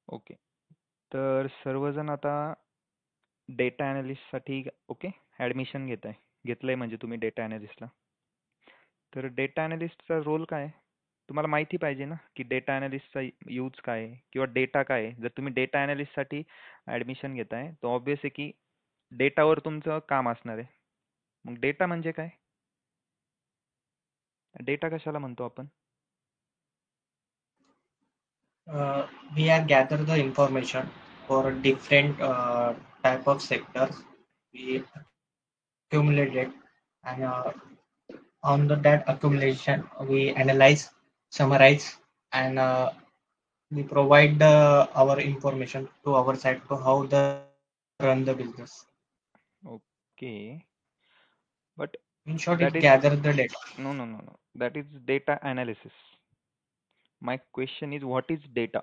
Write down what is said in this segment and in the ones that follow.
Okay. तर सर्वजण आता डेटा ॲनालिस्टसाठी ओके ॲडमिशन घेतलंय म्हणजे तुम्ही डेटा ॲनालिस्टला. तर डेटा ॲनालिस्टचा रोल काय आहे? तुम्हाला माहिती पाहिजे ना की डेटा ॲनालिस्टचा यूज काय आहे किंवा डेटा काय आहे. जर तुम्ही डेटा ॲनालिस्टसाठी ॲडमिशन घेताय तर ऑब्वियस आहे की डेटावर तुमचं काम असणार आहे. मग डेटा म्हणजे काय? डेटा कशाला म्हणतो आपण? We have gathered the information for different type of sectors. We accumulate it, and on that accumulation, we analyze, summarize, and we provide our information to our side to how the run the business. Okay. But In short, that it is gather the data. no. That is data analysis. My question is what is data?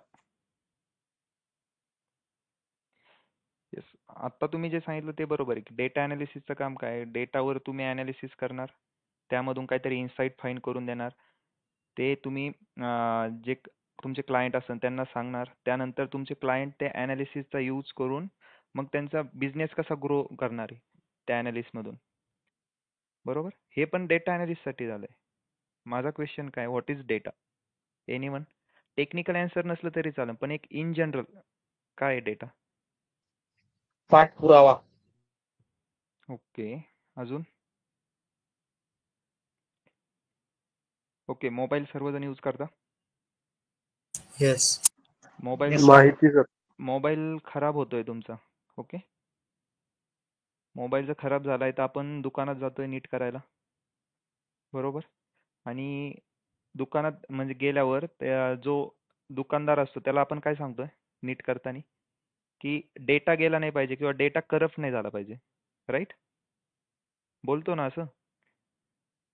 Yes. आता तुम्ही जे सांगितलं ते बरोबर आहे की data ॲनालिसिसचं काम काय आहे? डेटावर तुम्ही ॲनालिसिस करणार, त्यामधून काहीतरी इन्साईट फाइंड करून देणार. ते तुम्ही जे तुमचे क्लायंट असेल त्यांना सांगणार. त्यानंतर तुमचे क्लायंट ते ॲनालिसिसचा यूज करून मग त्यांचा बिझनेस कसा ग्रो करणार आहे त्या ॲनालिसिसमधून. बरोबर? हे पण डेटा ॲनालिसिससाठी झालंय. माझा क्वेश्चन काय, what is data? Anyone? Technical answer नसलं तरी चालेल, पण एक इन जनरल काय आहे डेटा? पाठपुरावा. ओके. अजून? ओके. मोबाईल सर्वजण यूज करता? Yes. Mobile Yes, sir. माहिती सर. मोबाईल खराब होतोय तुमचा. ओके. मोबाईल जर खराब झालाय तर आपण दुकानात जातोय नीट करायला. बरोबर? आणि दुकानात म्हणजे गेल्यावर जो दुकानदार असतो त्याला आपण काय सांगतोय नीट करताना? की डेटा गेला नाही पाहिजे किंवा डेटा करप्ट नाही झाला पाहिजे. राईट? बोलतो ना असं?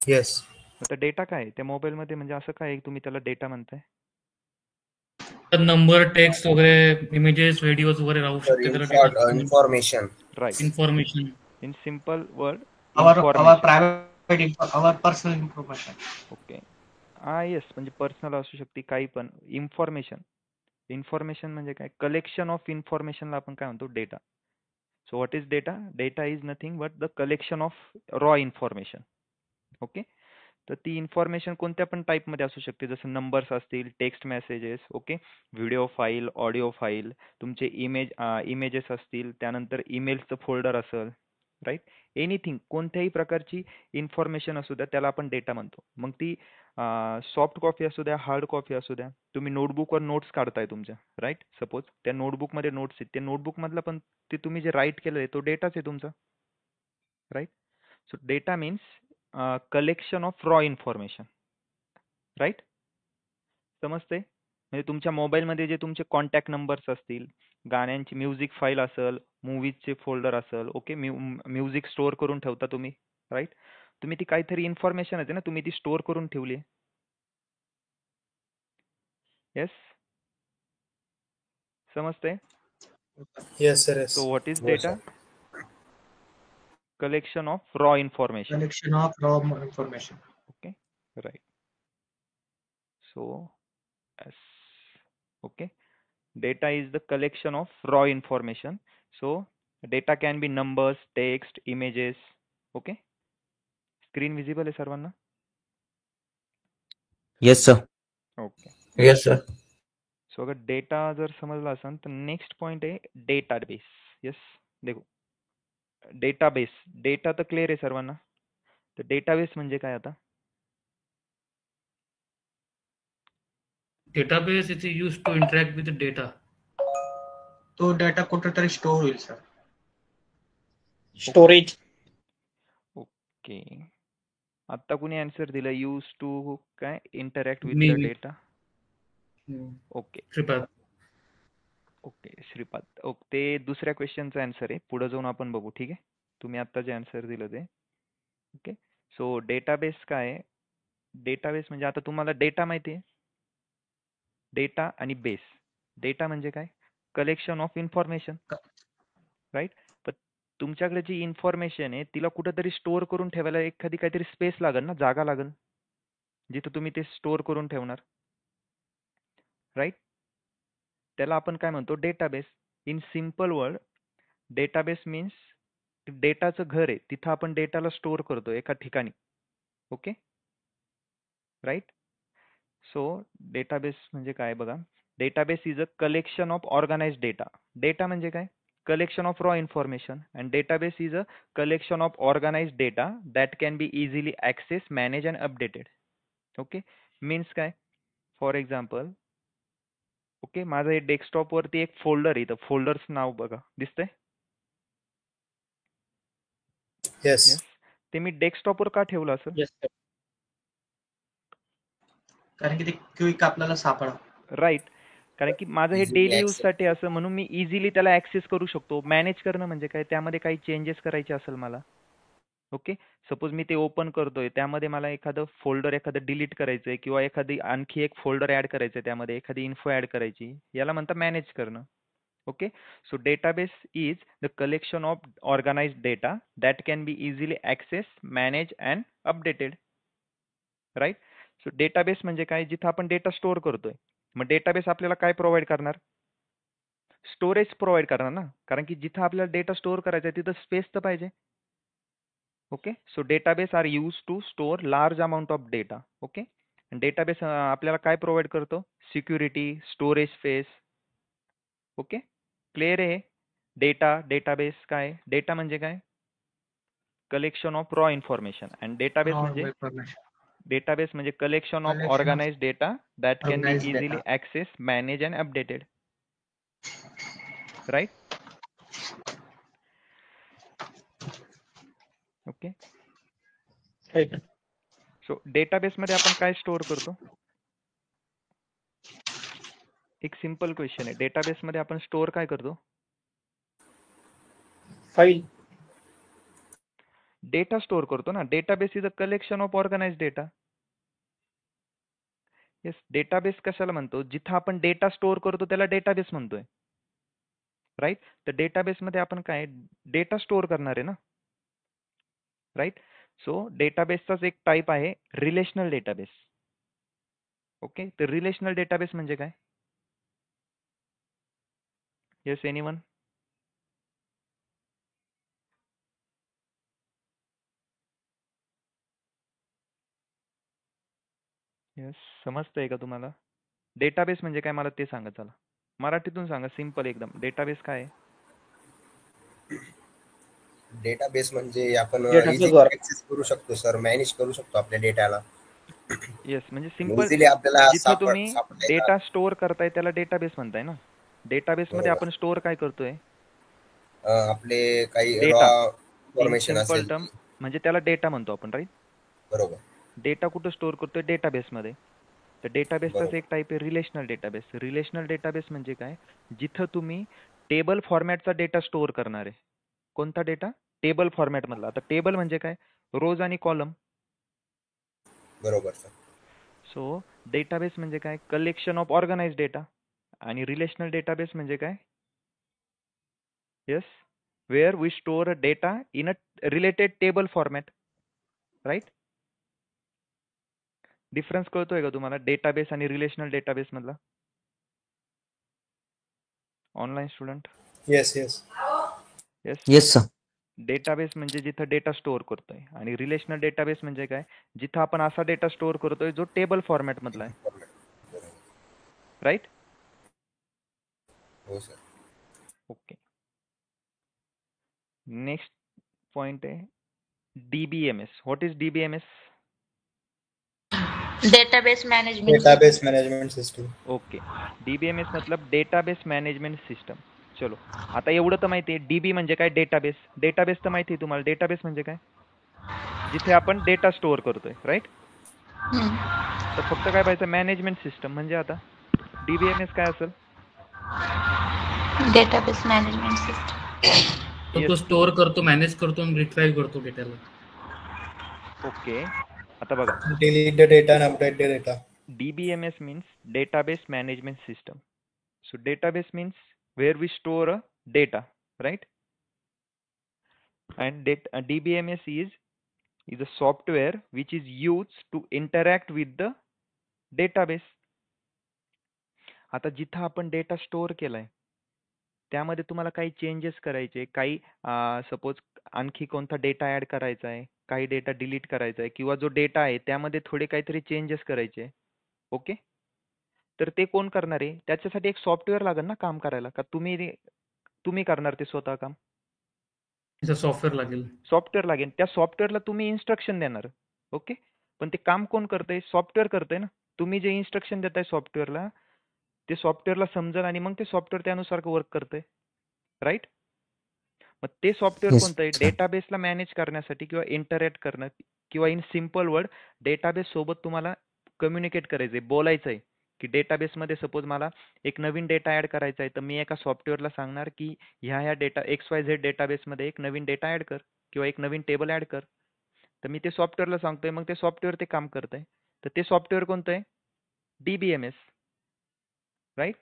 Yes. आता डेटा काय आहे? त्या मोबाईलमध्ये म्हणजे असं काय आहे तुम्ही त्याला डेटा म्हणताय? तर नंबर, टेक्स्ट वगैरे, इमेजेस, व्हिडिओज वगैरे राहू Sir, शकते त्याला data information. Right. Information. In simple word Our information. our personal information. Okay. Yes, म्हणजे पर्सनल असू शकते काही पण. इन्फॉर्मेशन. इन्फॉर्मेशन म्हणजे काय? कलेक्शन ऑफ इन्फॉर्मेशनला आपण काय म्हणतो? Data. So what is data? Data is nothing but the collection of raw information. Okay. तर ती इन्फॉर्मेशन कोणत्या पण टाईपमध्ये असू शकते, जसं नंबर्स असतील, text messages, okay, video file, audio file, तुमचे इमेजेस असतील, त्यानंतर ईमेल्सचं फोल्डर असेल, राईट? एनिथिंग, कोणत्याही प्रकारची इन्फॉर्मेशन असू द्या त्याला आपण डेटा म्हणतो. मग ती सॉफ्ट कॉपी असू द्या, हार्ड कॉपी असू द्या. तुम्ही नोटबुकवर नोट्स काढताय तुमच्या, राईट? सपोज त्या नोटबुकमध्ये नोट्स आहेत, त्या नोटबुकमधला पण ते तुम्ही जे राईट केलं आहे तो डेटाच आहे तुमचा, right? So data means collection of raw information. Right? समजते? म्हणजे तुमच्या मोबाईलमध्ये जे तुमचे कॉन्टॅक्ट नंबर्स असतील, गाण्यांची म्युझिक फाईल असेल, मूवीजचे फोल्डर असेल, ओके, म्युझिक स्टोअर करून ठेवता तुम्ही, राईट? तुम्ही ती काहीतरी इन्फॉर्मेशन आहे ना, तुम्ही ती स्टोअर करून ठेवली. येस? समजते? Yes, sir. So Yes. What is No, data? sir. Collection of raw information. Collection of raw information. Okay, right. So, as okay, data is the collection of raw information. So, data can be numbers, text, images. Okay, screen visible आहे सर्वांना? Yes, sir. Okay. Yes, sir. So अगर data जर समजला असेल तर next point आहे database. Yes, देखो database. Data तर क्लिअर आहे सर्वांना. तर डेटाबेस म्हणजे काय आता? Database is use to interact with data. तो डेटा कुठेतरी स्टोअर होईल सर. Storage. ओके. आता कुणी आन्सर दिलं? यूज टू काय? इंटरॅक्ट विथ मी the data. Okay Shripad. Okay. Shripad. Okay, ते दुसऱ्या क्वेश्चनचा आन्सर आहे. पुढे जाऊन आपण बघू, ठीक आहे? तुम्ही आता जे आन्सर दिलं ते. ओके. सो डेटाबेस काय आहे? डेटाबेस म्हणजे आता तुम्हाला डेटा माहिती आहे? डेटा आणि बेस. डेटा म्हणजे काय? Collection of information, right? पण तुमच्याकडे जी इन्फॉर्मेशन आहे तिला कुठेतरी स्टोअर करून ठेवायला एखादी काहीतरी स्पेस लागेल ना, जागा लागेल जिथे तुम्ही ते स्टोअर करून ठेवणार, राईट? त्याला आपण काय म्हणतो, database. In simple word, database means डेटाचं घर आहे, तिथं आपण डेटाला स्टोअर करतो एका ठिकाणी. Okay, right. सो डेटाबेस म्हणजे काय बघा, database is a collection of organised data. Data म्हणजे काय, collection of raw information, and database is a collection of organized data that can be easily accessed, managed and updated. Okay, means काय, for example, okay, माझं हे desktop वरती एक folder आहे, इथं folders नाव बघा दिसतंय. Yes. यस, ते मी डेस्कटॉप वर का ठेवलं असेल, Yes, sir. कारण की ते क्विक आपल्याला सापडा. राईट. कारण की माझं हे Easily डेली access. यूजसाठी असं, म्हणून मी इझिली त्याला ऍक्सेस करू शकतो. मॅनेज करणं म्हणजे काय, त्यामध्ये काही चेंजेस करायचे असेल मला, ओके, सपोज मी ते ओपन करतोय, त्यामध्ये मला एखादं फोल्डर एखादं डिलीट करायचंय किंवा एखादी आणखी एक फोल्डर ऍड करायचंय, त्यामध्ये एखादी इन्फो ऍड करायची, याला म्हणतात मॅनेज करणं. Okay, so database is the collection of organised data that can be easily access, manage and updated. Right. So database म्हणजे काय, जिथं आपण डेटा स्टोअर करतोय. मग डेटाबेस आपल्याला काय प्रोव्हाइड करणार, स्टोरेज प्रोव्हाइड करणार ना, कारण की जिथं आपल्याला डेटा स्टोअर करायचा आहे तिथं स्पेस तर पाहिजे. Okay, so database are use to store large amount of data. Okay, database आपल्याला काय प्रोव्हाइड करतो, security, storage space. Okay, clear आहे. डेटा, डेटाबेस काय, डेटा म्हणजे काय, collection of raw information, and database म्हणजे डेटाबेस म्हणजे collection of Collection of organised data that can be organized easily data. Access, manage and updated. Right. Okay, Right. So database मध्ये आपण काय store करतो, एक सिंपल क्वेश्चन आहे, database मध्ये आपण स्टोअर काय करतो, File. डेटा स्टोअर करतो ना. Database is a collection of organised data. Yes, database कशाला म्हणतो, जिथं आपण डेटा स्टोअर करतो त्याला डेटाबेस म्हणतोय. राईट. तर डेटाबेस मध्ये आपण काय डेटा स्टोअर करणार आहे ना. राईट. सो डेटाबेसचाच एक टाईप आहे रिलेशनल डेटाबेस. ओके, तर रिलेशनल डेटाबेस म्हणजे काय, येस एनीवन. येस, समजतंय का तुम्हाला, डेटाबेस म्हणजे काय मला ते सांगा, चला मराठीतून सांगा, सिंपल एकदम. डेटाबेस काय आहे, डेटाबेस म्हणजे आपण Data चं इझिली घर. ऍक्सेस करू शकतो सर, मॅनेज करू शकतो आपल्या डेटाला. येस, म्हणजे सिंपल, इझिली आपल्याला जिथं तुम्ही सापडायला. डेटा स्टोअर करताय त्याला डेटाबेस म्हणताय ना. डेटाबेस मध्ये बरोबर. आपण स्टोअर काय करतोय, आपले काही raw data. In information simple असेल टर्म ती. म्हणजे त्याला डेटा म्हणतो आपण, राईट. बरोबर. डेटा कुठं स्टोअर करतोय, डेटाबेस मध्ये. तर डेटाबेसचाच बरोबर. एक टाईप आहे रिलेशनल डेटाबेस. रिलेशनल डेटाबेस म्हणजे काय, जिथं तुम्ही टेबल फॉर्मॅटचा डेटा स्टोअर करणार आहे. कोणता डेटा, टेबल फॉर्मॅट मधला. आता टेबल म्हणजे काय, रोज आणि कॉलम. बरोबर सर. सो डेटाबेस म्हणजे काय, कलेक्शन ऑफ ऑर्गनाइज्ड डेटा. आणि रिलेशनल डेटाबेस म्हणजे काय, yes, where we store data in a related table format. Right. Difference कळतोय का तुम्हाला डेटाबेस आणि रिलेशनल डेटाबेस मधला, online student. Yes yes. Yes. Yes sir. Database म्हणजे जिथं डेटा स्टोअर करतोय, आणि रिलेशनल डेटाबेस म्हणजे काय, जिथं आपण असा डेटा स्टोअर करतोय जो टेबल फॉर्मॅट मधला आहे. बरोबर. राईट. हो सर. ओके, नेक्स्ट पॉइंट आहे DBMS. What is DBMS, database management database management system. Okay, DBMS मतलब डेटाबेस मॅनेजमेंट सिस्टम. चलो, आता एवढं तर माहिती आहे, डीबी म्हणजे काय, डेटाबेस. डेटाबेस तर माहिती आहे तुम्हाला, डेटाबेस म्हणजे काय, जिथे आपण डेटा स्टोअर करतोय, राईट. तर फक्त काय पाहिजे, मॅनेजमेंट सिस्टम. म्हणजे आता डीबीएमएस काय असेल, डेटाबेस मैनेजमेंट सिस्टम. तो Yes. स्टोअर करतो, मॅनेज करतो आणि रिट्राईव्ह करतो डेटाला. ओके, आता बघा, delete the data and update the data. DBMS means database management system. So database means where we store a data, right? And DBMS is a software which is used to interact with the database. आता जिथं आपण data store केलाय त्यामध्ये तुम्हाला काही changes करायचे, काही suppose आणखी कोणता डेटा ॲड करायचा आहे, काही डेटा डिलीट करायचा आहे किंवा जो डेटा आहे त्यामध्ये थोडे काहीतरी चेंजेस करायचे. ओके. तर ते कोण करणार आहे? त्याच्यासाठी एक सॉफ्टवेअर लागेल ना काम करायला, का तुम्ही करणार ते स्वतः काम? तिचं सॉफ्टवेअर लागेल. सॉफ्टवेअर लागेल. त्या सॉफ्टवेअरला तुम्ही इन्स्ट्रक्शन देणार. ओके. पण ते काम कोण करतंय? सॉफ्टवेअर करतंय ना. तुम्ही जे इन्स्ट्रक्शन देताय सॉफ्टवेअरला ते सॉफ्टवेअरला समजेल आणि मग ते सॉफ्टवेअर त्यानुसार वर्क करतंय. राईट? मग ते सॉफ्टवेअर Yes, कोणतं आहे? sir. डेटाबेसला मॅनेज करण्यासाठी किंवा इंटरॅक्ट करणं किंवा इन सिम्पल वर्ड डेटाबेस सोबत तुम्हाला कम्युनिकेट करायचंय, बोलायचंय की डेटाबेसमध्ये सपोज मला एक नवीन डेटा ॲड करायचा आहे, तर मी एका सॉफ्टवेअरला सांगणार की ह्या डेटा XYZ डेटाबेसमध्ये एक नवीन डेटा ॲड कर किंवा एक नवीन टेबल ॲड कर. तर मी ते सॉफ्टवेअरला सांगतोय, मग ते सॉफ्टवेअर ते काम करतंय. तर ते सॉफ्टवेअर कोणतं आहे? DBMS. Right?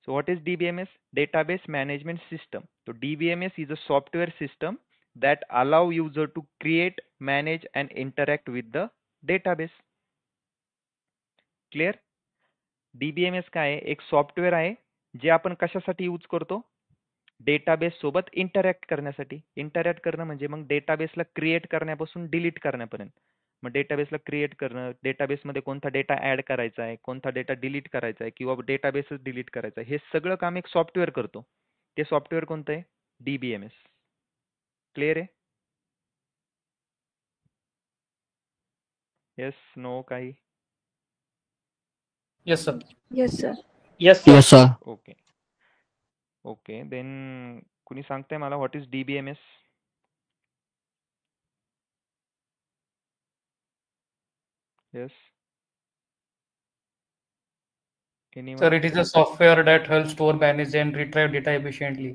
So what is DBMS? Database Management System. So DBMS is a software system that allow user to create, manage and interact with the database. Clear? DBMS काय आहे? एक सॉफ्टवेअर आहे जे आपण कशासाठी यूज करतो? डेटाबेस सोबत interact करण्यासाठी. इंटरॅक्ट करणं म्हणजे मग डेटाबेसला क्रिएट करण्यापासून डिलीट करण्यापर्यंत. मग डेटाबेसला क्रिएट करणं, डेटाबेसमध्ये कोणता डेटा ॲड करायचा आहे, कोणता डेटा डिलीट करायचा आहे किंवा डेटाबेसच डिलीट करायचा आहे, हे सगळं काम एक सॉफ्टवेअर करतो. ते सॉफ्टवेअर कोणतं आहे? DBMS. क्लिअर आहे? येस, नो, काही? Yes sir. Yes, sir. Yes, Yes, sir. Okay. Okay, then कुणी सांगताय मला what is DBMS? Yes. Sir, it is a software that helps store, manage, and retrieve data efficiently,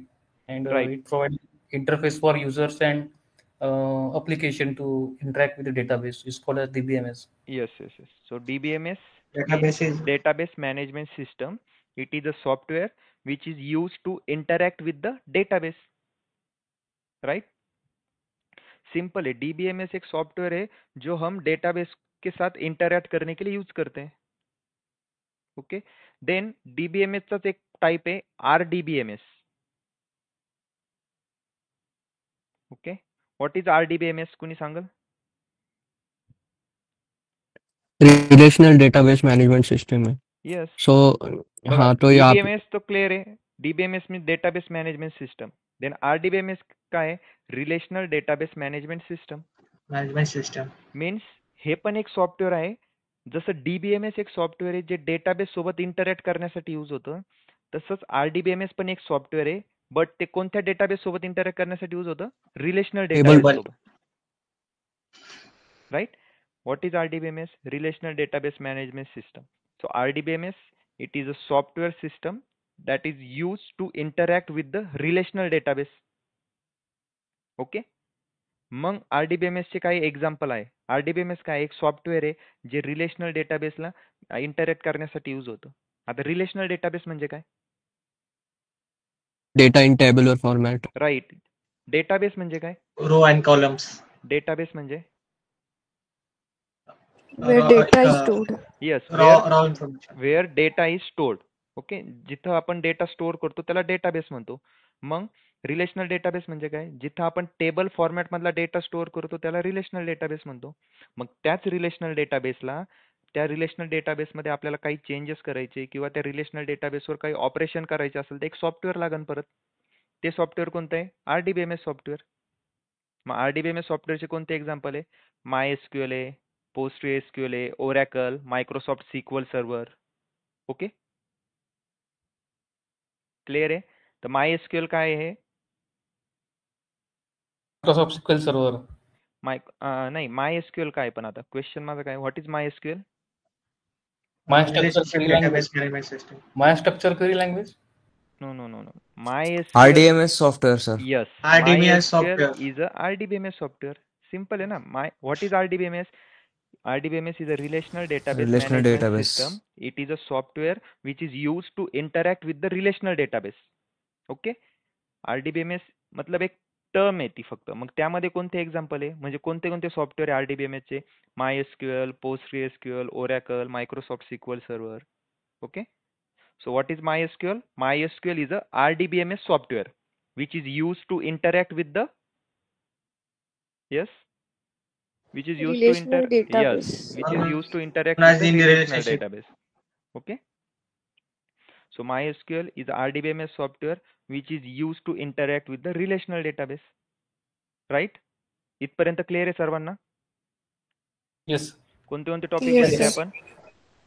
and Right. it provides interface for users and application to interact with the database. It's called as DBMS. Yes. So DBMS database is database management system. It is a software which is used to interact with the database. Right? Simple है. DBMS एक software है जो हम database के साथ interact करने के लिए use करते हैं. Okay. Then DBMS चाच एक टाइप है RDBMS. Okay. What is RDBMS? कुणी सांगल? रिलेशनल डेटाबेस मैनेजमेंट सिस्टम है. यस. सो हाँ तो ये आप DBMS तो क्लियर है. DBMS means database management system. Then RDBMS काय? Relational database management system. management system. Means हे पण एक सॉफ्टवेअर आहे. जसं DBMS एक सॉफ्टवेअर आहे जे डेटाबेस सोबत इंटरॅक्ट करण्यासाठी यूज होतं, तसंच RDBMS पण एक सॉफ्टवेअर आहे, बट ते कोणत्या डेटाबेस सोबत इंटरॅक्ट करण्यासाठी यूज होतं? Relational database Table. सोबत. Right? What is RDBMS? Relational Database Management System. So RDBMS, it is a software system that is used to interact with the relational database. Okay. मग RDBMS चे काही example आहे. RDBMS काय एक software आहे जे relational डेटाबेसला इंटरॅक्ट करण्यासाठी यूज होतं. आता रिलेशनल डेटाबेस म्हणजे काय? Data in tabular format. Right. Database म्हणजे काय? Row and columns. डेटाबेस म्हणजे Where Raw, data is stored. Yes, raw information. Where data is stored. Okay. जिथं आपण डेटा स्टोअर करतो त्याला डेटाबेस म्हणतो. मग रिलेशनल डेटाबेस म्हणजे काय? जिथं आपण टेबल फॉर्मॅट मधला डेटा स्टोअर करतो त्याला रिलेशनल डेटाबेस म्हणतो. मग त्याच रिलेशनल डेटाबेसला त्या रिलेशनल डेटाबेसमध्ये आपल्याला काही चेंजेस करायचे किंवा त्या रिलेशनल डेटाबेसवर काही ऑपरेशन करायचे असेल तर एक सॉफ्टवेअर लागेल परत. ते सॉफ्टवेअर कोणतं आहे? RDBMS software. मग RDBMS सॉफ्टवेअरचे कोणते एक्झाम्पल आहे? MySQL आहे, PostgreSQL आहे, Oracle, Microsoft SQL server. Okay. Clear आहे? तर MySQL काय आहे? Microsoft SQL Server. नाही, MySQL काय पण आता क्वेश्चन माझा काय? What is MySQL? My structure Relationship query language. database management system. My structure query language. No. MySQL. RDMS software, sir. Yes. RDBMS MySQL software. is a RDBMS software. Simple है ना. What is RDBMS? RDBMS is a relational database Relational management database. system. It is a software which is used to interact with the relational database. Okay. RDBMS मतलब एक term आहे ती फक्त. मग त्यामध्ये कोणते एक्झाम्पल आहे? म्हणजे कोणते कोणते सॉफ्टवेअर आहे RDBMS चे? MySQL, PostgreSQL, Oracle, Microsoft SQL server. Okay. So what is MySQL? MySQL is a RDBMS software which is used to interact with the which is used to Relational database. which is used to interact As with the in the relational relationship. database. Okay. So MySQL is a RDBMS software which is used to interact with the relational database. Right? इथपर्यंत clear आहे सर्वांना? Yes. कोणते कोणते topic Yes, बघितले sir. आपण?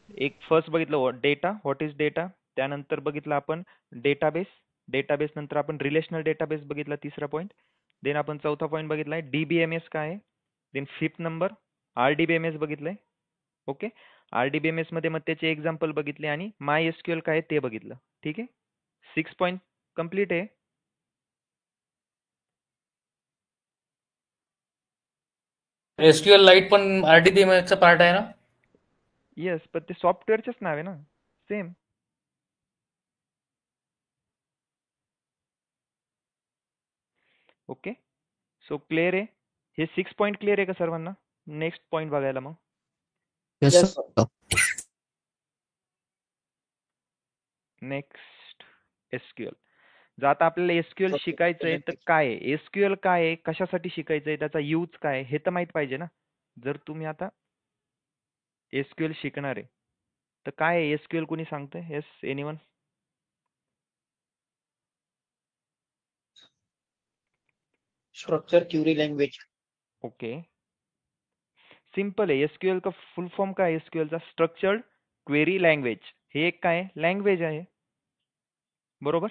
एक first बघितलं data, what is data. त्यानंतर बघितलं आपण डेटाबेस. डेटाबेस नंतर आपण रिलेशनल डेटाबेस बघितला, तिसरा पॉईंट. देन आपण चौथा पॉईंट बघितलाय डीबीएमएस काय आहे. देन फिफ्थ नंबर आरडीबीएमएस बघितलंय. ओके. आरडीबीएमएस मध्ये मग त्याचे एक्झाम्पल बघितले आणि माय एसक्यूएल काय आहे ते बघितलं. ठीक आहे. 6 पॉईंट कम्प्लीट आहे. SQL Lite पण RDBMS चा पार्ट आहे ना? येस, पण ते सॉफ्टवेअरचेच नाव आहे ना, सेम. ओके. सो क्लिअर आहे. हे 6 पॉईंट क्लिअर आहे का सर्वांना? नेक्स्ट पॉईंट बघायला मग. Yes, Yes. sir. Next SQL. जर आता आपल्याला एसक्यूएल शिकायचंय तर काय आहे, एसक्यूएल काय आहे, कशासाठी शिकायचंय, त्याचा यूज काय आहे, हे तर माहित पाहिजे ना. जर तुम्ही आता एसक्यूएल शिकणार आहे तर काय आहे एसक्यूएल, कोणी सांगतंय? Yes, anyone? Structure Curie language. Okay, simple आहे. एसक्यूएल का फुल फॉर्म काय आहे एसक्यूएलचा? Structured query language. हे एक काय लँग्वेज आहे, बरोबर.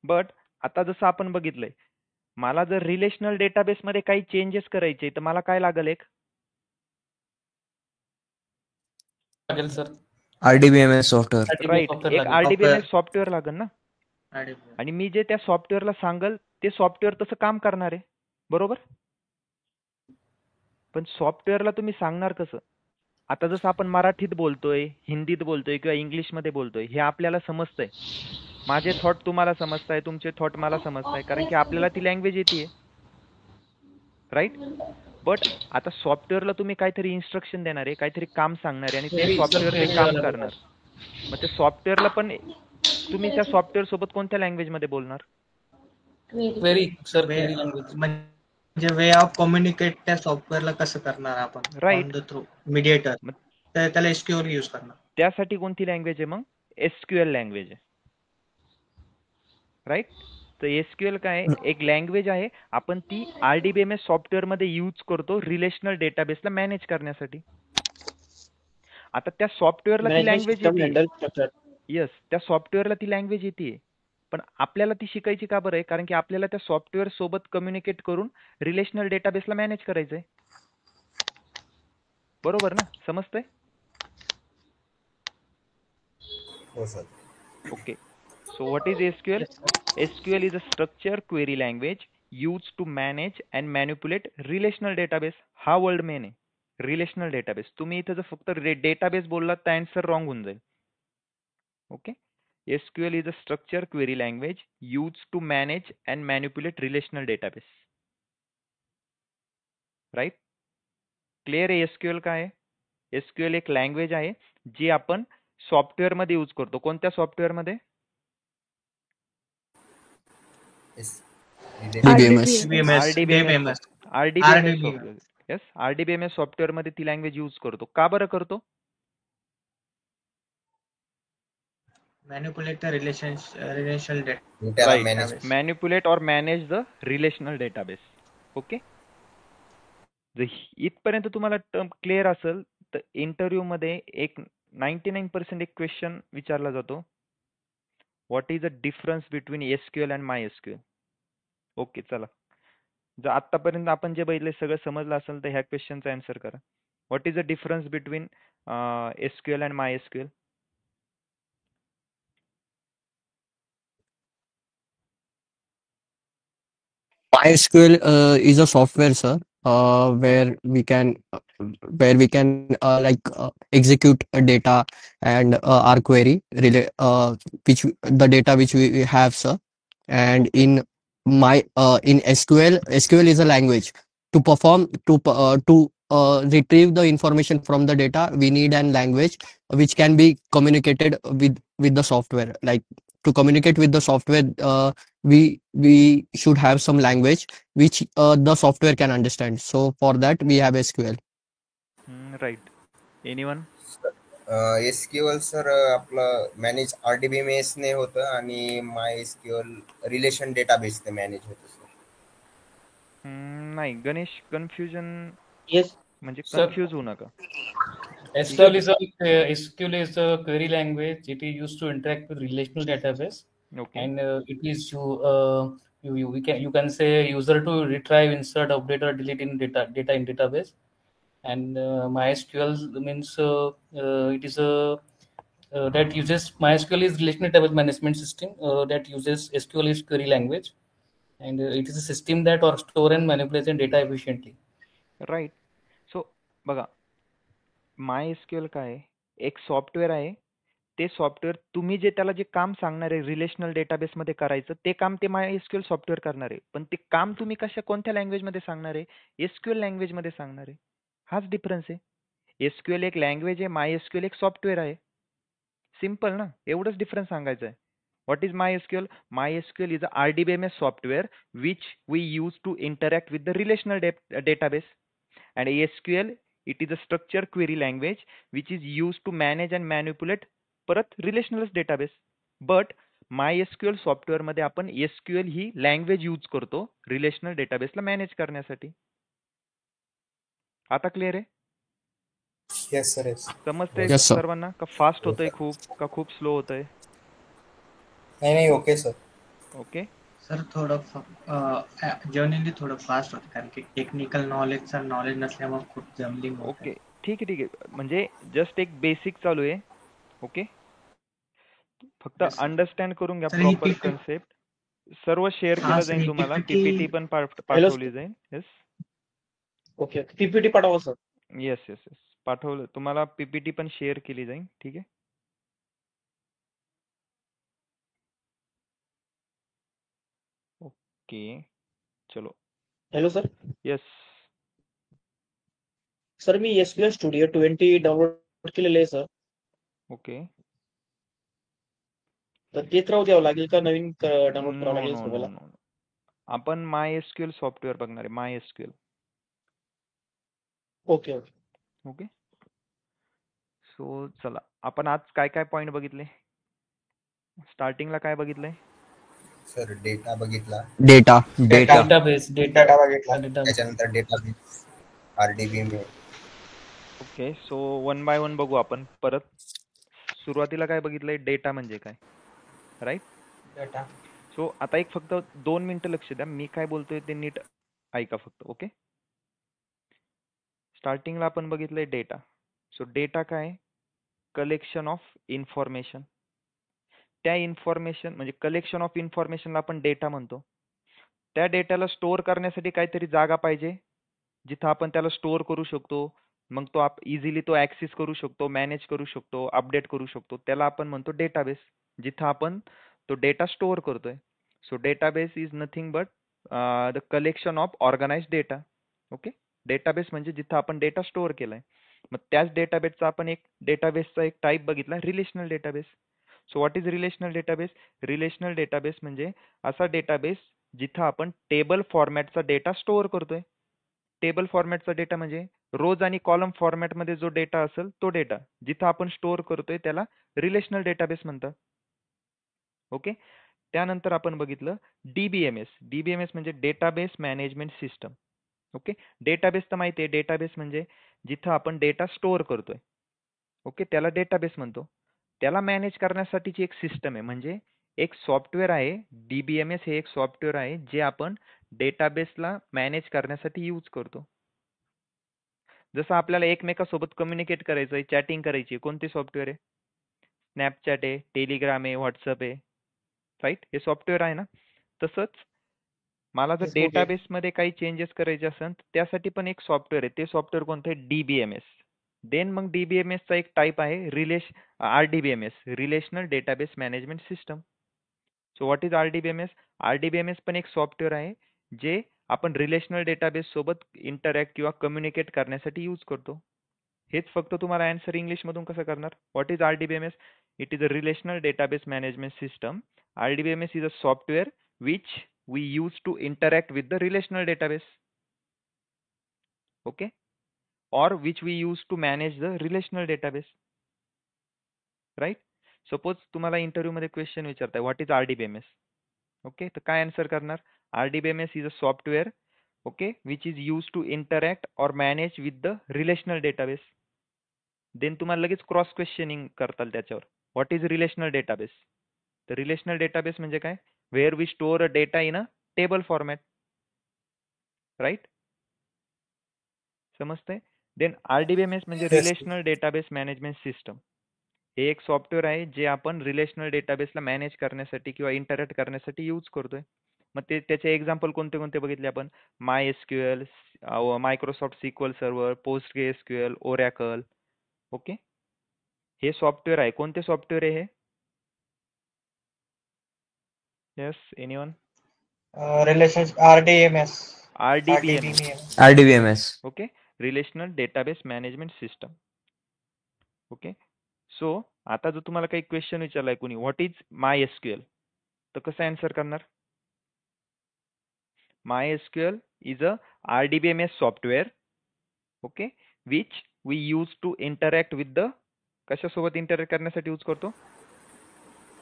बट आता जसं आपण बघितलंय, मला जर रिलेशनल डेटाबेस मध्ये काही चेंजेस करायचे तर मला काय लागेल? एक लागेल सर. RDBMS software. राईट, एक आरडीबीएमएस सॉफ्टवेअर लागेल ना. RDBMS. आणि मी जे त्या सॉफ्टवेअरला सांगल ते सॉफ्टवेअर तसं काम करणार आहे, बरोबर. पण सॉफ्टवेअरला तुम्ही सांगणार कसं? आता जसं आपण मराठीत बोलतोय, हिंदीत बोलतोय किंवा इंग्लिशमध्ये बोलतोय, हे आपल्याला समजतंय. माझे थॉट तुम्हाला समजताय, तुमचे थॉट मला समजताय, कारण की आपल्याला ती लँग्वेज येते, राईट. बट आता सॉफ्टवेअरला तुम्ही काहीतरी इन्स्ट्रक्शन देणार आहे, काहीतरी काम सांगणार आहे आणि ते सॉफ्टवेअर ते काम करणार. मग ते सॉफ्टवेअरला पण तुम्ही त्या सॉफ्टवेअर सोबत कोणत्या लँग्वेज मध्ये बोलणार? Query sir, query language. म्हणजे वे ऑफ कम्युनिकेट त्या सॉफ्टवेअरला कसं करणार आपण? Right. On the through mediator. तर त्याला एसक्यूएल यूज करणार. त्यासाठी कोणती लँग्वेज आहे मग? एसक्यूएल लँग्वेज आहे, राईट. तर एसक्यूएल काय आहे? एक लँग्वेज आहे. आपण ती आरडीबीएमएस सॉफ्टवेअर मध्ये यूज करतो रिलेशनल डेटाबेसला मॅनेज करण्यासाठी. आता त्या सॉफ्टवेअरला ती लँग्वेज येते. येस, त्या सॉफ्टवेअरला ती लँग्वेज येते, पण आपल्याला ती शिकायची का बरं आहे? कारण की आपल्याला त्या सॉफ्टवेअर सोबत कम्युनिकेट करून रिलेशनल डेटाबेसला मॅनेज करायचंय, बरोबर ना. समजतंय? हो sir. Okay. So what is SQL? SQL is a structure query language used to manage and manipulate relational database. हा वर्ड मेन आहे, रिलेशनल डेटाबेस. तुम्ही इथे जर फक्त डेटाबेस बोललात तर आन्सर रॉंग होऊन जाईल. Okay. SQL is a structure query language used to manage and manipulate relational database. Right. Clear आहे SQL काय आहे? SQL एक लँग्वेज आहे जी आपण सॉफ्टवेअर मध्ये यूज करतो. कोणत्या सॉफ्टवेअर मध्ये? DBMS. RDBMS. RDBMS. Yes, RDBMS software मध्ये ती लँग्वेज यूज करतो. का बरं करतो? Manipulate the relational data. Right. Manipulate or manage the relational database. Okay. जर इथपर्यंत तुम्हाला टर्म क्लिअर असेल तर इंटरव्ह्यू मध्ये एक 99% एक क्वेश्चन विचारला जातो, what is the difference between SQL and my SQL. Okay, चला. जर आतापर्यंत आपण जे बघितले सगळं समजलं असेल तर ह्या क्वेश्चनचा आन्सर करा. What is the difference between SQL and my SQL? MySQL is a software, sir, where we can execute data and our query the data which we have, sir. And in SQL is a language to retrieve the information from the data, we need an language which can be communicated with the software. Like to communicate with the software, we should have some language which the software can understand. So for that we have SQL. Right. Anyone? SQL sir आपलं manage RDBMS ने होतं आणि MySQL relation डेटाबेसने manage होतं sir. नाही Ganesh, confusion Yes, म्हणजे Sir. Confuse होऊ नका. SQL is a query language. It is used to interact with relational database, okay. and it is you can say user to retrieve, insert, update, or delete in data in database. And MySQL means it is a that uses MySQL is relational database management system that uses SQL is query language, and it is a system that or store and manipulate data efficiently. Right. So बघा, MySQL काय आहे? एक software आहे. ते software तुम्ही जे त्याला जे काम सांगणार आहे रिलेशनल डेटाबेसमध्ये करायचं, ते काम ते MySQL सॉफ्टवेअर करणार आहे. पण ते काम तुम्ही कोणत्या लँग्वेजमध्ये सांगणार आहे? SQL लँग्वेजमध्ये सांगणार आहे. हाच डिफरन्स आहे. SQL एक लँग्वेज आहे, MySQL एक सॉफ्टवेअर आहे. सिम्पल ना, एवढंच डिफरन्स सांगायचं आहे. What is MySQL? MySQL is a RDBMS software which we use to interact with the relational database. And SQL, it is a structured query language which is used to manage and manipulate परत relational database. But MySQL software मध्ये आपण SQL ही language use करतो relational डेटाबेसला manage करण्यासाठी. आता clear आहे? Yes sir yes. समजतंय Yes, sir. सर्वांना? का फास्ट होतंय खूप, का खूप स्लो होतंय? नाही ओके सर. ओके. सर थोडं जर्नली थोडं फास्ट होतं कारण की टेक्निकल नॉलेजचा नॉलेज नसल्यामुळे खूप जमलिंग होतं. ओके, ठीक आहे. म्हणजे जस्ट एक बेसिक चालू आहे. ओके, फक्त Yes, sir. अंडरस्टँड करून घ्या Sir, ही प्रॉपर PPT कन्सेप्ट. सर्व शेअर हा, केलं sir, जाईल ही तुम्हाला. PPT पीपीटी पण पाठवली जाईल. Yes okay. PPT पाठवा सर. येस येस येस पाठवलं तुम्हाला. पीपीटी पण शेअर केली जाईल. ठीक आहे. ओके चलो. Hello sir. येस सर मी SQL Studio 20 डाउनलोड केलेलं आहे सर. ओके. तर तेच राहू द्यावं लागेल का नवीन डाउनलोड करावं नो लागेल नो सर नो मला? नो आपण MySQL सॉफ्टवेअर बघणार आहे. MySQL. Okay okay. Okay. So चला, आपण आज काय काय पॉइंट बघितले? स्टार्टिंगला काय बघितलंय? सर डेटा बघितला, Data. Database, Data बघितला. database. त्याच्यानंतर database RDBMS. Okay. So one by one बघू आपण परत. सुरुवातीला काय बघितलंय? डेटा म्हणजे काय, राईट? Data. सो आता एक फक्त 2 मिनिटं लक्ष द्या. मी काय बोलतोय ते नीट ऐका फक्त. ओके. स्टार्टिंगला आपण बघितलंय डेटा. सो डेटा काय? Collection of information. त्या इन्फॉर्मेशन म्हणजे कलेक्शन ऑफ इन्फॉर्मेशनला आपण डेटा म्हणतो. त्या डेटाला स्टोअर करण्यासाठी काहीतरी जागा पाहिजे जिथं आपण त्याला स्टोअर करू शकतो. मग तो इझिली तो ऍक्सेस करू शकतो, मॅनेज करू शकतो, अपडेट करू शकतो. त्याला आपण म्हणतो डेटाबेस, जिथं आपण तो डेटा स्टोअर करतोय. So database is nothing but the collection of organised data. Okay. Database म्हणजे जिथं आपण डेटा स्टोअर केलाय. मग त्याच डेटाबेसचा आपण एक डेटाबेसचा एक टाईप बघितला, relational database. So what is relational database? Relational database म्हणजे असा डेटाबेस जिथं आपण टेबल फॉर्मॅटचा डेटा स्टोअर करतोय. टेबल फॉर्मॅटचा डेटा म्हणजे रोज आणि कॉलम फॉर्मॅटमध्ये जो डेटा असेल तो डेटा जिथं आपण स्टोअर करतोय त्याला रिलेशनल डेटाबेस म्हणतात. ओके. त्यानंतर आपण बघितलं डीबीएमएस. डीबीएमएस म्हणजे database management system. Okay. Database तर माहिती आहे, डेटाबेस म्हणजे जिथं आपण डेटा स्टोअर करतोय. ओके, त्याला डेटाबेस म्हणतो. त्याला मॅनेज करण्यासाठीची एक सिस्टम आहे, म्हणजे एक सॉफ्टवेअर आहे. डीबीएमएस हे एक सॉफ्टवेअर आहे जे आपण डेटाबेसला मॅनेज करण्यासाठी यूज करतो. जसं आपल्याला एकमेकांसोबत कम्युनिकेट करायचं आहे, चॅटिंग करायची आहे, कोणते सॉफ्टवेअर आहे? स्नॅपचॅट आहे, टेलिग्राम आहे, व्हॉट्सअप आहे, राईट? हे सॉफ्टवेअर आहे ना. तसंच मला जर Yes, okay. डेटाबेसमध्ये काही चेंजेस करायचे असेल तर त्यासाठी पण एक सॉफ्टवेअर आहे. ते सॉफ्टवेअर कोणतं आहे? डीबीएमएस. देन मग डीबीएमएसचा एक टाईप आहे RDBMS, relational database management system. So what is RDBMS? RDBMS पण एक सॉफ्टवेअर आहे जे आपण रिलेशनल डेटाबेस सोबत इंटरॅक्ट किंवा कम्युनिकेट करण्यासाठी यूज करतो. हेच फक्त तुम्हाला आन्सर इंग्लिशमधून कसं करणार? What is RDBMS? It is a relational database management system. RDBMS is a software which we use to interact with the relational database. Okay? Or which we use to manage the relational database. Right? Suppose तुम्हाला interview मध्ये question विचारताय what is RDBMS? Okay, तर काय answer करणार? RDBMS is a software, okay, which is used to interact or manage with the relational database. Then तुम्हाला लगेच cross questioning करताल त्याच्यावर. What is relational database? तर रिलेशनल डेटाबेस म्हणजे काय? Where we store a data in a table format. Right? समजतंय? Then RDBMS म्हणजे Yes. Relational database management system. हे एक सॉफ्टवेअर आहे जे आपण रिलेशनल डेटाबेसला मॅनेज करण्यासाठी किंवा इंटरॅक्ट करण्यासाठी यूज करतोय. मग ते त्याचे एक्झाम्पल कोणते कोणते बघितले आपण? MySQL, Microsoft sequel server, PostgreSQL, Oracle. Okay, हे सॉफ्टवेअर आहे. कोणते सॉफ्टवेअर आहे हे? Yes, anyone? Relations RDMS. RDBMS. RDBMS. Okay, relational database management system. Okay, so आता जर तुम्हाला काही क्वेश्चन विचारलाय कोणी व्हॉट इज MySQL, तर कसं आन्सर करणार? MySQL is a RDBMS software, okay, which we use to interact with the, कशासोबत interact करण्यासाठी यूज करतो?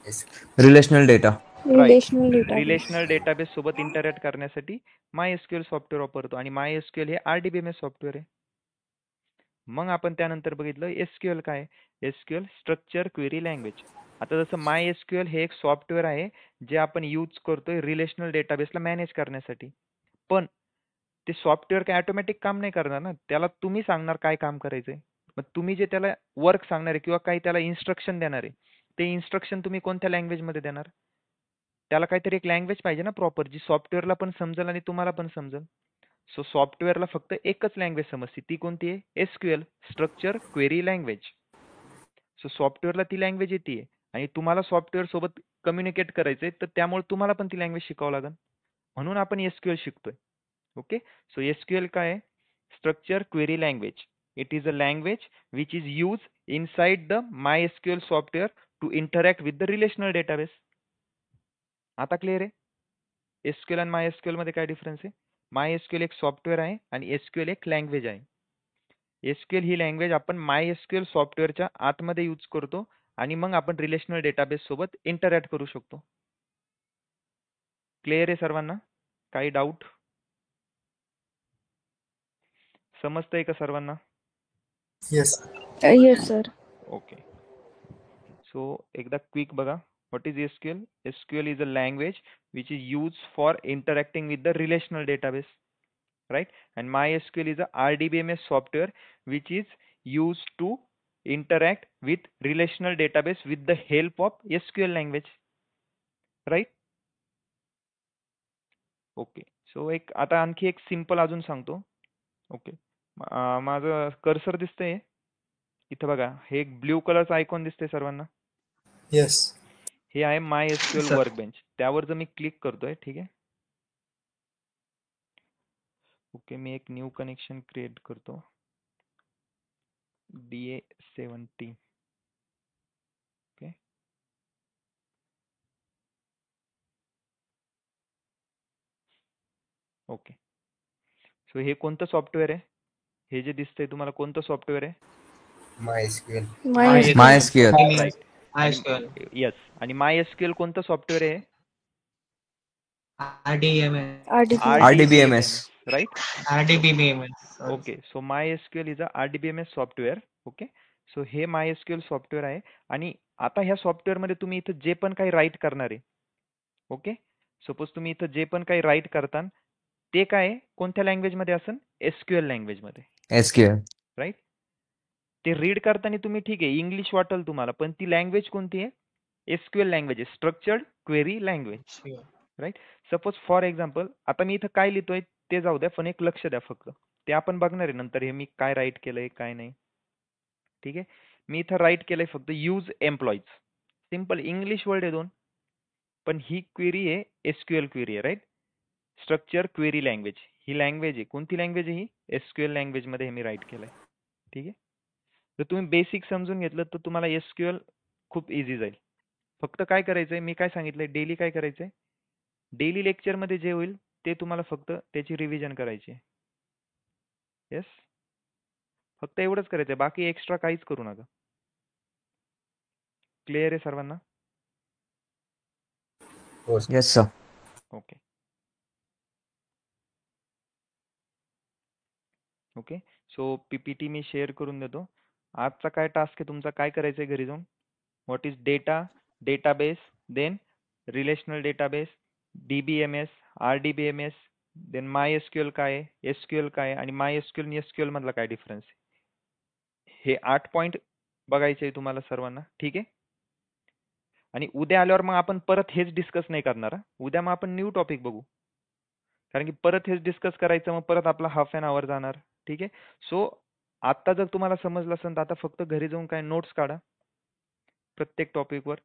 Yes. Relational data. Relational database. Relational database सोबत इंटरॅक्ट करण्यासाठी MySQL सॉफ्टवेअर वापरतो आणि MySQL हे RDBMS सॉफ्टवेअर आहे. मग आपण त्यानंतर बघितलं SQL काय? SQL structure query language. आता जसं MySQL हे एक सॉफ्टवेअर आहे जे आपण यूज करतोय रिलेशनल डेटाबेसला मॅनेज करण्यासाठी. पण ते सॉफ्टवेअर काय ऑटोमॅटिक काम नाही करणार ना, त्याला तुम्ही सांगणार काय काम करायचंय. मग तुम्ही जे त्याला वर्क सांगणार आहे किंवा काही त्याला इन्स्ट्रक्शन देणार आहे, ते इन्स्ट्रक्शन तुम्ही कोणत्या लँग्वेज मध्ये देणार? त्याला काहीतरी एक लँग्वेज पाहिजे ना प्रॉपर, जी सॉफ्टवेअरला पण समजेल आणि तुम्हाला पण समजेल. सो सॉफ्टवेअरला फक्त एकच लँग्वेज समजते, ती कोणती आहे? SQL structure query language. So सॉफ्टवेअरला ती लँग्वेज येते आणि तुम्हाला सॉफ्टवेअर सोबत कम्युनिकेट करायचंय, तर त्यामुळे तुम्हाला पण ती लँग्वेज शिकावं लागेल. म्हणून आपण SQL शिकतोय. ओके, सो SQL काय आहे? Structure query language. It is a language which is use inside the MySQL software to interact with the relational database. आता क्लिअर आहे? SQL आणि MySQL मध्ये काय डिफरन्स आहे? MySQL एक सॉफ्टवेअर आहे आणि SQL एक लँग्वेज आहे. SQL ही लँग्वेज आपण MySQL सॉफ्टवेअरच्या आतमध्ये यूज करतो आणि मग आपण रिलेशनल डेटाबेस सोबत इंटरॅक्ट करू शकतो. क्लिअर आहे सर्वांना? काही डाऊट? समजतंय का सर्वांना? Yes. Yes sir. Okay, so एकदा क्विक बघा. What is SQL? SQL is a language which is used for interacting with the relational database, right? And MySQL is a RDBMS software which is used to interact with relational database with the help of SQL language, right? Okay, so एक आता आणखी एक simple अजून सांगतो. Okay, माझं cursor दिसतंय इथं बघा, हे एक ब्ल्यू कलरचा आयकॉन दिसतंय सर्वांना. Yes. हे आहे MySQL Sir. वर्कबेंच. त्यावर जर मी क्लिक करतोय, ठीक आहे. ओके, मी एक न्यू कनेक्शन क्रिएट करतो. DA70. ओके, ओके, सो हे कोणतं सॉफ्टवेअर आहे? हे जे दिसतंय तुम्हाला कोणतं सॉफ्टवेअर आहे? MySQL. MySQL. Right. MySQL. Yes, आणि MySQL कोणतं सॉफ्टवेअर आहे? RDMS. RDBMS. Right. RDBMS. Okay, so MySQL is a RDBMS software. Okay, so हे MySQL सॉफ्टवेअर आहे आणि आता ह्या सॉफ्टवेअर मध्ये तुम्ही इथं जे पण काही राईट करणार आहे, ओके, सपोज तुम्ही इथं जे पण काही राईट करता ते काय आहे? कोणत्या लँग्वेज मध्ये असेल? SQL लँग्वेज मध्ये, SQL. राईट. ते रीड करताना तुम्ही ठीक आहे इंग्लिश वाटेल तुम्हाला, पण ती लँग्वेज कोणती आहे? SQL लँग्वेज आहे, structured query language. Right. Suppose for example आता मी इथं काय लिहितोय ते जाऊ द्या, पण एक लक्ष द्या फक्त, ते आपण बघणार आहे नंतर हे मी काय राईट केलंय काय नाही. ठीक आहे, मी इथं राईट केलंय फक्त use employees. Simple English word आहे दोन, पण ही क्वेरी आहे SQL क्वेरी आहे, राईट. स्ट्रक्चर क्वेरी लँग्वेज ही लँग्वेज आहे. कोणती लँग्वेज आहे ही? SQL लँग्वेजमध्ये हे मी राईट केलंय. ठीक आहे. जर तुम्ही बेसिक समजून घेतलं तर तुम्हाला SQL खूप इझी जाईल. फक्त काय करायचंय, मी काय सांगितलंय, डेली काय करायचंय, डेली लेक्चरमध्ये जे होईल ते तुम्हाला फक्त त्याची रिव्हिजन करायची आहे. येस, फक्त एवढंच करायचंय, बाकी एक्स्ट्रा काहीच करू नका. क्लिअर आहे सर्वांना? हो sir. Yes, sir. Okay okay. So PPT मी शेअर करून देतो. आजचा काय टास्क आहे तुमचा, काय करायचंय घरी जाऊन? What is data, database, then relational database, DBMS, RDBMS, then MySQL काय आहे, SQL काय आहे, आणि MySQL आणि SQL मधला काय डिफरन्स आहे. हे 8 पॉइंट बघायचे आहे तुम्हाला सर्वांना. ठीक आहे. आणि उद्या आल्यावर मग आपण परत हेच डिस्कस नाही करणार. उद्या मग आपण न्यू टॉपिक बघू, कारण की परत हेच डिस्कस करायचं, मग परत आपला हाफ एन आवर जाणार. ठीक आहे. सो आता जर तुम्हाला समजलं असेल तर आता फक्त घरी जाऊन काय नोट्स काढा प्रत्येक टॉपिकवर,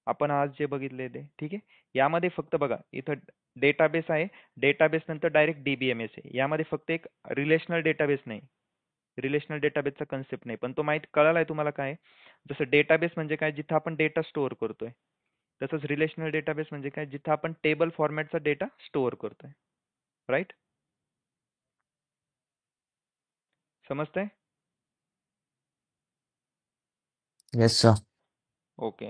आपण आज जे बघितले ते. ठीक आहे. यामध्ये फक्त बघा, इथं डेटाबेस आहे, डेटाबेस नंतर डायरेक्ट DBMS आहे. यामध्ये फक्त एक रिलेशनल डेटाबेस नाही, रिलेशनल डेटाबेसचा कन्सेप्ट नाही, पण तो माहित कळालाय तुम्हाला काय. जसं डेटाबेस म्हणजे काय, जिथं आपण डेटा स्टोअर करतोय, तसंच रिलेशनल डेटाबेस म्हणजे काय, जिथं आपण टेबल फॉर्मॅटचा डेटा स्टोअर करतोय. राईट? समजतंय? Yes, sir. ओके.